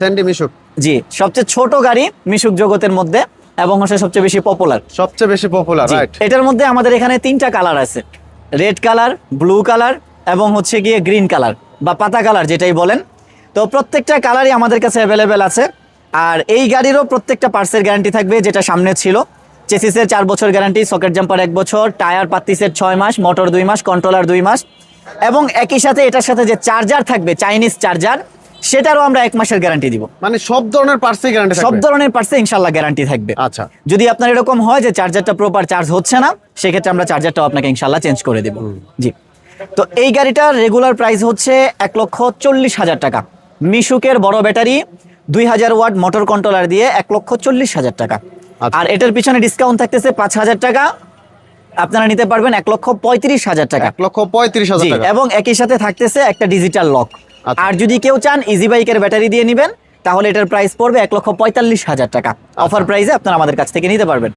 Sandy মিশুক। জি, সবচেয়ে ছোট গাড়ি মিশুক জগতের মধ্যে এবং হচ্ছে সবচেয়ে বেশি পপুলার। সবচেয়ে বেশি পপুলার, রাইট। এটার মধ্যে আমাদের এখানে 3টা কালার আছে, রেড কালার, ব্লু কালার এবং হচ্ছে গিয়ে গ্রিন কালার বা পাতা কালার যেটাই বলেন। তো প্রত্যেকটা কালারই আমাদের কাছে অ্যাভেলেবেল আছে। আর এই গাড়িরও প্রত্যেকটা পার্টসের গ্যারান্টি থাকবে, যেটা সামনে ছিল। চেসিসের 4 বছর গ্যারান্টি, সকেট জাম্পার 1 বছর, টায়ার পাত্তিসের 6 মাস, মোটর 2 মাস, কন্ট্রোলার 2 মাস এবং একই সাথে এটার সাথে যে চার্জার থাকবে চাইনিজ চার্জার, সেটারও আমরা 1 মাসের গ্যারান্টি দিব। মানে সব ধরনের পার্টসই গ্যারান্টি থাকবে? সব ধরনের পার্টসে ইনশাআল্লাহ গ্যারান্টি থাকবে। আচ্ছা, যদি আপনার এরকম হয় যে চার্জারটা প্রপার চার্জ হচ্ছে না, সেক্ষেত্রে আমরা চার্জারটাও আপনাকে ইনশাআল্লাহ চেঞ্জ করে দেব। জি, তো এই গাড়িটার রেগুলার প্রাইস হচ্ছে 1,40,000 টাকা। মিশুকের বড় ব্যাটারি 2000 ওয়াট মোটর কন্ট্রোলার দিয়ে 1,40,000 টাকা। আচ্ছা। আর এটার পিছনে ডিসকাউন্ট থাকতেছে 5,000 টাকা, আপনারা নিতে পারবেন 1,35,000 টাকা। 1,35,000 জি, টাকা। এবং একই সাথে থাকতেছে একটা ডিজিটাল লক। আচ্ছা। আর যদি কেউ চান ইজি বাইকের ব্যাটারি দিয়ে নেবেন, তাহলে এটার প্রাইস পড়বে 1,45,000 টাকা। অফার প্রাইসে আপনারা আমাদের কাছ থেকে নিতে পারবেন।